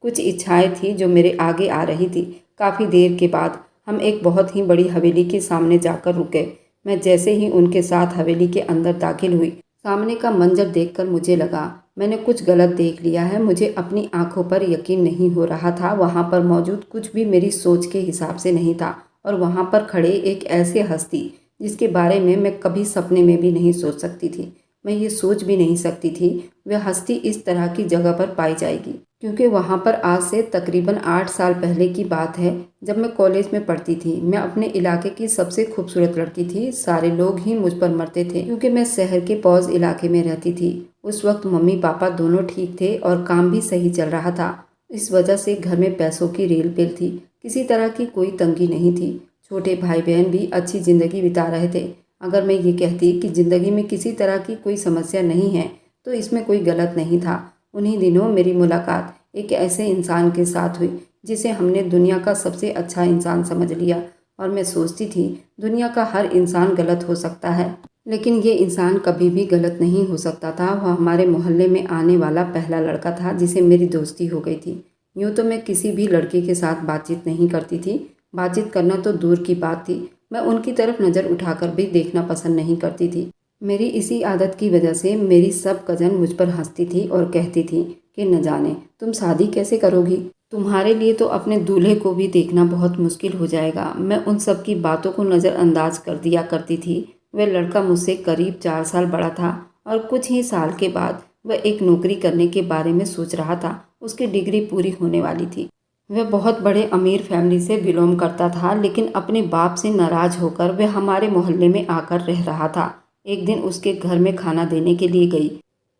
कुछ इच्छाएं थी जो मेरे आगे आ रही थी। काफ़ी देर के बाद हम एक बहुत ही बड़ी हवेली के सामने जाकर रुके। मैं जैसे ही उनके साथ हवेली के अंदर दाखिल हुई, सामने का मंजर देखकर मुझे लगा मैंने कुछ गलत देख लिया है। मुझे अपनी आंखों पर यकीन नहीं हो रहा था। वहां पर मौजूद कुछ भी मेरी सोच के हिसाब से नहीं था और वहां पर खड़े एक ऐसे हस्ती जिसके बारे में मैं कभी सपने में भी नहीं सोच सकती थी। मैं ये सोच भी नहीं सकती थी वह हस्ती इस तरह की जगह पर पाई जाएगी, क्योंकि वहाँ पर आज से तकरीबन 8 साल पहले की बात है, जब मैं कॉलेज में पढ़ती थी। मैं अपने इलाके की सबसे खूबसूरत लड़की थी। सारे लोग ही मुझ पर मरते थे क्योंकि मैं शहर के पौज इलाके में रहती थी। उस वक्त मम्मी पापा दोनों ठीक थे और काम भी सही चल रहा था। इस वजह से घर में पैसों की रेल पेल थी। किसी तरह की कोई तंगी नहीं थी। छोटे भाई बहन भी अच्छी ज़िंदगी बिता रहे थे। अगर मैं ये कहती कि ज़िंदगी में किसी तरह की कोई समस्या नहीं है तो इसमें कोई गलत नहीं था। उन्हीं दिनों मेरी मुलाकात एक ऐसे इंसान के साथ हुई जिसे हमने दुनिया का सबसे अच्छा इंसान समझ लिया। और मैं सोचती थी दुनिया का हर इंसान गलत हो सकता है, लेकिन ये इंसान कभी भी गलत नहीं हो सकता था। वह हमारे मोहल्ले में आने वाला पहला लड़का था जिसे मेरी दोस्ती हो गई थी। यूँ तो मैं किसी भी लड़के के साथ बातचीत नहीं करती थी। बातचीत करना तो दूर की बात थी, मैं उनकी तरफ नज़र उठाकर भी देखना पसंद नहीं करती थी। मेरी इसी आदत की वजह से मेरी सब कज़न मुझ पर हंसती थी और कहती थी कि न जाने तुम शादी कैसे करोगी, तुम्हारे लिए तो अपने दूल्हे को भी देखना बहुत मुश्किल हो जाएगा। मैं उन सब की बातों को नज़रअंदाज कर दिया करती थी। वह लड़का मुझसे करीब 4 साल बड़ा था और कुछ ही साल के बाद वह एक नौकरी करने के बारे में सोच रहा था। उसकी डिग्री पूरी होने वाली थी। वह बहुत बड़े अमीर फैमिली से बिलोंग करता था, लेकिन अपने बाप से नाराज होकर वह हमारे मोहल्ले में आकर रह रहा था। एक दिन उसके घर में खाना देने के लिए गई।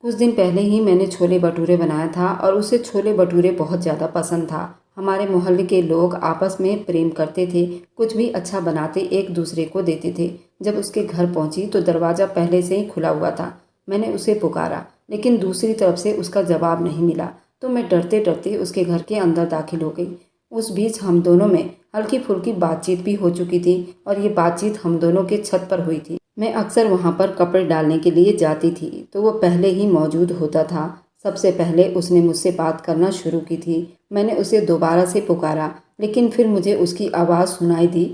कुछ दिन पहले ही मैंने छोले भटूरे बनाया था और उसे छोले भटूरे बहुत ज़्यादा पसंद था। हमारे मोहल्ले के लोग आपस में प्रेम करते थे, कुछ भी अच्छा बनाते एक दूसरे को देते थे। जब उसके घर पहुंची तो दरवाज़ा पहले से ही खुला हुआ था। मैंने उसे पुकारा, लेकिन दूसरी तरफ से उसका जवाब नहीं मिला, तो मैं डरते डरते उसके घर के अंदर दाखिल हो गई। उस बीच हम दोनों में हल्की फुल्की बातचीत भी हो चुकी थी और ये बातचीत हम दोनों के छत पर हुई थी। मैं अक्सर वहाँ पर कपड़े डालने के लिए जाती थी, तो वो पहले ही मौजूद होता था। सबसे पहले उसने मुझसे बात करना शुरू की थी। मैंने उसे दोबारा से पुकारा, लेकिन फिर मुझे उसकी आवाज़ सुनाई दी।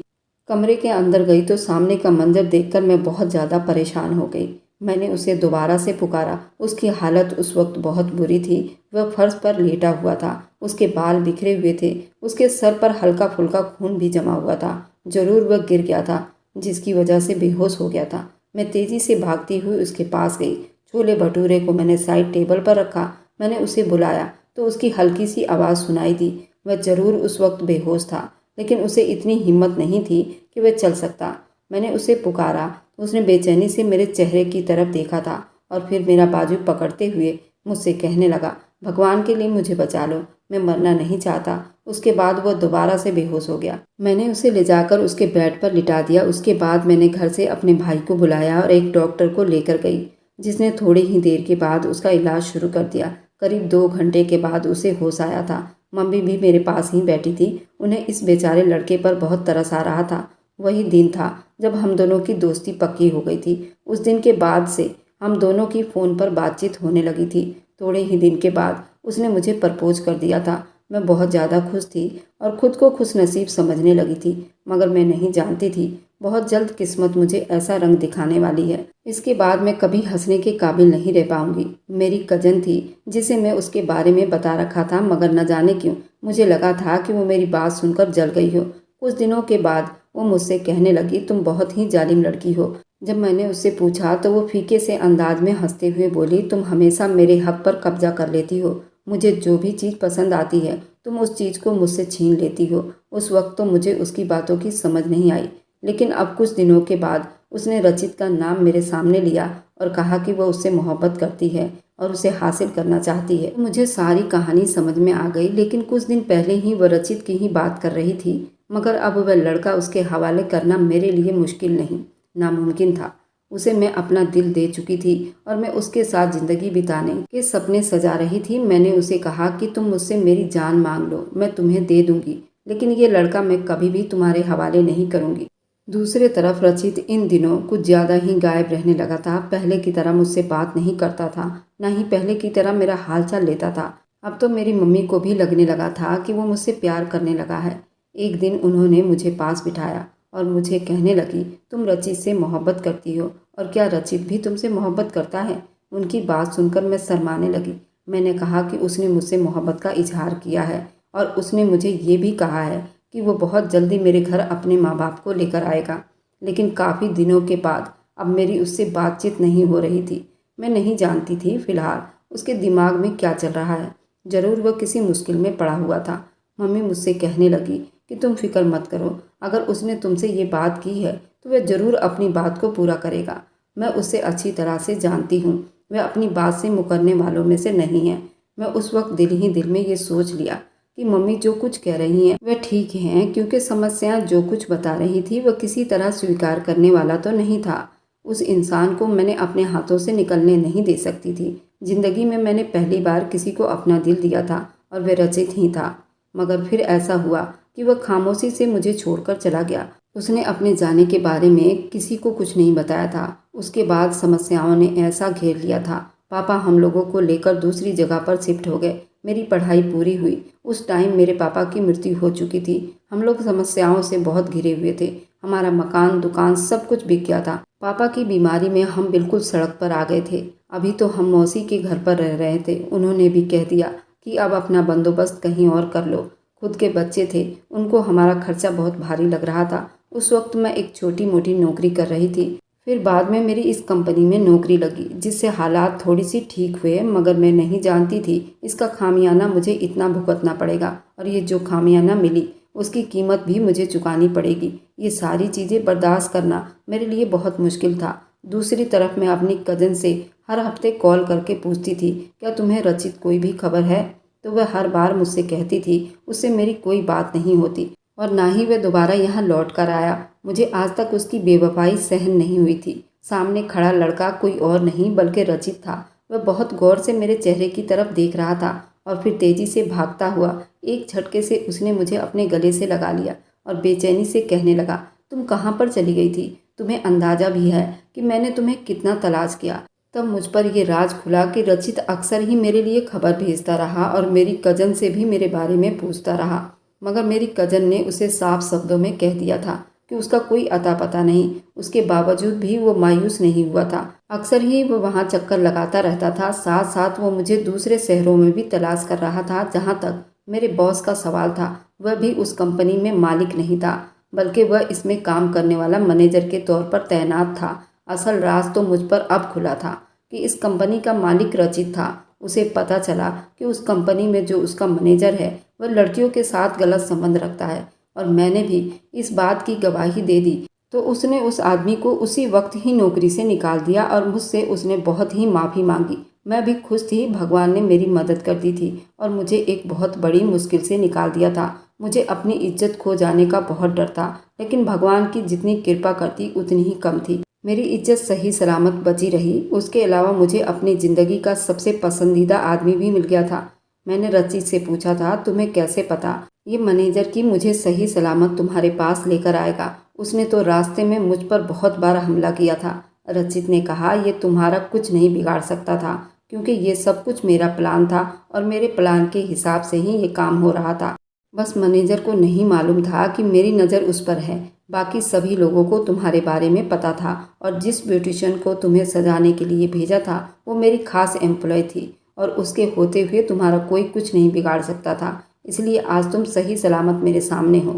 कमरे के अंदर गई तो सामने का मंजर देखकर मैं बहुत ज़्यादा परेशान हो गई। मैंने उसे दोबारा से पुकारा। उसकी हालत उस वक्त बहुत बुरी थी। वह फर्श पर लेटा हुआ था, उसके बाल बिखरे हुए थे, उसके सर पर हल्का फुल्का खून भी जमा हुआ था। जरूर वह गिर गया था, जिसकी वजह से बेहोश हो गया था। मैं तेज़ी से भागती हुई उसके पास गई। छोले भटूरे को मैंने साइड टेबल पर रखा। मैंने उसे बुलाया तो उसकी हल्की सी आवाज़ सुनाई दी। वह जरूर उस वक्त बेहोश था, लेकिन उसे इतनी हिम्मत नहीं थी कि वह चल सकता। मैंने उसे पुकारा तो उसने बेचैनी से मेरे चेहरे की तरफ देखा था और फिर मेरा बाजू पकड़ते हुए मुझसे कहने लगा, भगवान के लिए मुझे बचा लो, मैं मरना नहीं चाहता। उसके बाद वह दोबारा से बेहोश हो गया। मैंने उसे ले जाकर उसके बेड पर लिटा दिया। उसके बाद मैंने घर से अपने भाई को बुलाया और एक डॉक्टर को लेकर गई, जिसने थोड़ी ही देर के बाद उसका इलाज शुरू कर दिया। करीब 2 घंटे के बाद उसे होश आया था। मम्मी भी मेरे पास ही बैठी थी। उन्हें इस बेचारे लड़के पर बहुत तरस आ रहा था। वही दिन था जब हम दोनों की दोस्ती पक्की हो गई थी। उस दिन के बाद से हम दोनों की फ़ोन पर बातचीत होने लगी थी। थोड़े ही दिन के बाद उसने मुझे प्रपोज कर दिया था। मैं बहुत ज़्यादा खुश थी और खुद को खुशनसीब समझने लगी थी, मगर मैं नहीं जानती थी बहुत जल्द किस्मत मुझे ऐसा रंग दिखाने वाली है। इसके बाद मैं कभी हंसने के काबिल नहीं रह पाऊंगी। मेरी कजन थी, जिसे मैं उसके बारे में बता रखा था, मगर न जाने क्यों मुझे लगा था कि वो मेरी बात सुनकर जल गई हो। कुछ दिनों के बाद वो मुझसे कहने लगी, तुम बहुत ही जालिम लड़की हो। जब मैंने उससे पूछा तो वो फीके से अंदाज में हंसते हुए बोली, तुम हमेशा मेरे हक पर कब्जा कर लेती हो। मुझे जो भी चीज़ पसंद आती है तुम उस चीज़ को मुझसे छीन लेती हो। उस वक्त तो मुझे उसकी बातों की समझ नहीं आई, लेकिन अब कुछ दिनों के बाद उसने रचित का नाम मेरे सामने लिया और कहा कि वह उससे मोहब्बत करती है और उसे हासिल करना चाहती है। मुझे सारी कहानी समझ में आ गई, लेकिन कुछ दिन पहले ही वह रचित की ही बात कर रही थी, मगर अब वह लड़का उसके हवाले करना मेरे लिए मुश्किल नहीं, नामुमकिन था। उसे मैं अपना दिल दे चुकी थी और मैं उसके साथ ज़िंदगी बिताने के सपने सजा रही थी। मैंने उसे कहा कि तुम मुझसे मेरी जान मांग लो, मैं तुम्हें दे दूंगी, लेकिन ये लड़का मैं कभी भी तुम्हारे हवाले नहीं करूंगी। दूसरी तरफ रचित इन दिनों कुछ ज़्यादा ही गायब रहने लगा था। पहले की तरह मुझसे बात नहीं करता था, न ही पहले की तरह मेरा हालचाल लेता था। अब तो मेरी मम्मी को भी लगने लगा था कि वो मुझसे प्यार करने लगा है। एक दिन उन्होंने मुझे पास बिठाया और मुझे कहने लगी, तुम रचित से मोहब्बत करती हो और क्या रचित भी तुमसे मोहब्बत करता है? उनकी बात सुनकर मैं शर्माने लगी। मैंने कहा कि उसने मुझसे मोहब्बत का इजहार किया है और उसने मुझे ये भी कहा है कि वो बहुत जल्दी मेरे घर अपने माँ बाप को लेकर आएगा। लेकिन काफ़ी दिनों के बाद अब मेरी उससे बातचीत नहीं हो रही थी। मैं नहीं जानती थी फिलहाल उसके दिमाग में क्या चल रहा है। ज़रूर वह किसी मुश्किल में पड़ा हुआ था। मम्मी मुझसे कहने लगी कि तुम फिक्र मत करो, अगर उसने तुमसे ये बात की है तो वह ज़रूर अपनी बात को पूरा करेगा। मैं उसे अच्छी तरह से जानती हूँ, वह अपनी बात से मुकरने वालों में से नहीं है। मैं उस वक्त दिल ही दिल में ये सोच लिया कि मम्मी जो कुछ कह रही हैं वह ठीक हैं, क्योंकि समस्या जो कुछ बता रही थी वह किसी तरह स्वीकार करने वाला तो नहीं था। उस इंसान को मैंने अपने हाथों से निकलने नहीं दे सकती थी। जिंदगी में मैंने पहली बार किसी को अपना दिल दिया था और वह रचित ही था, मगर फिर ऐसा हुआ कि वह खामोशी से मुझे छोड़कर चला गया। उसने अपने जाने के बारे में किसी को कुछ नहीं बताया था। उसके बाद समस्याओं ने ऐसा घेर लिया था। पापा हम लोगों को लेकर दूसरी जगह पर शिफ्ट हो गए। मेरी पढ़ाई पूरी हुई। उस टाइम मेरे पापा की मृत्यु हो चुकी थी। हम लोग समस्याओं से बहुत घिरे हुए थे। हमारा मकान दुकान सब कुछ बिक गया था। पापा की बीमारी में हम बिल्कुल सड़क पर आ गए थे। अभी तो हम मौसी के घर पर रह रहे थे। उन्होंने भी कह दिया कि अब अपना बंदोबस्त कहीं और कर लो। खुद के बच्चे थे, उनको हमारा खर्चा बहुत भारी लग रहा था। उस वक्त मैं एक छोटी मोटी नौकरी कर रही थी। फिर बाद में मेरी इस कंपनी में नौकरी लगी, जिससे हालात थोड़ी सी ठीक हुए, मगर मैं नहीं जानती थी इसका खामियाना मुझे इतना भुगतना पड़ेगा और ये जो खामियाना मिली उसकी कीमत भी मुझे चुकानी पड़ेगी। ये सारी चीज़ें बर्दाश्त करना मेरे लिए बहुत मुश्किल था। दूसरी तरफ मैं अपनी कज़न से हर हफ्ते कॉल करके पूछती थी, क्या तुम्हें रचित कोई भी खबर है? तो वह हर बार मुझसे कहती थी उससे मेरी कोई बात नहीं होती और ना ही वह दोबारा यहाँ लौट कर आया। मुझे आज तक उसकी बेवफाई सहन नहीं हुई थी। सामने खड़ा लड़का कोई और नहीं बल्कि रचित था। वह बहुत गौर से मेरे चेहरे की तरफ देख रहा था और फिर तेजी से भागता हुआ एक झटके से उसने मुझे अपने गले से लगा लिया और बेचैनी से कहने लगा, तुम कहाँ पर चली गई थी? तुम्हें अंदाजा भी है कि मैंने तुम्हें कितना तलाश किया? तब मुझ पर यह राज खुला कि रचित अक्सर ही मेरे लिए खबर भेजता रहा और मेरी कजन से भी मेरे बारे में पूछता रहा, मगर मेरी कजन ने उसे साफ शब्दों में कह दिया था कि उसका कोई अता पता नहीं। उसके बावजूद भी वो मायूस नहीं हुआ था। अक्सर ही वो वहाँ चक्कर लगाता रहता था। साथ साथ वो मुझे दूसरे शहरों में भी तलाश कर रहा था। जहाँ तक मेरे बॉस का सवाल था, वह भी उस कंपनी में मालिक नहीं था, बल्कि वह इसमें काम करने वाला मैनेजर के तौर पर तैनात था। असल राज तो मुझ पर अब खुला था कि इस कंपनी का मालिक रचित था। उसे पता चला कि उस कंपनी में जो उसका मैनेजर है वह लड़कियों के साथ गलत संबंध रखता है और मैंने भी इस बात की गवाही दे दी। तो उसने उस आदमी को उसी वक्त ही नौकरी से निकाल दिया और मुझसे उसने बहुत ही माफ़ी मांगी। मैं भी खुश थी, भगवान ने मेरी मदद कर दी थी और मुझे एक बहुत बड़ी मुश्किल से निकाल दिया था। मुझे अपनी इज्जत खो जाने का बहुत डर था, लेकिन भगवान की जितनी कृपा करती उतनी ही कम थी। मेरी इज्जत सही सलामत बची रही। उसके अलावा मुझे अपनी ज़िंदगी का सबसे पसंदीदा आदमी भी मिल गया था। मैंने रचित से पूछा था, तुम्हें कैसे पता ये मैनेजर की मुझे सही सलामत तुम्हारे पास लेकर आएगा? उसने तो रास्ते में मुझ पर बहुत बार हमला किया था। रचित ने कहा, ये तुम्हारा कुछ नहीं बिगाड़ सकता था क्योंकि ये सब कुछ मेरा प्लान था और मेरे प्लान के हिसाब से ही ये काम हो रहा था। बस मैनेजर को नहीं मालूम था कि मेरी नज़र उस पर है। बाकी सभी लोगों को तुम्हारे बारे में पता था और जिस ब्यूटिशियन को तुम्हें सजाने के लिए भेजा था वो मेरी खास एम्प्लॉय थी और उसके होते हुए तुम्हारा कोई कुछ नहीं बिगाड़ सकता था। इसलिए आज तुम सही सलामत मेरे सामने हो।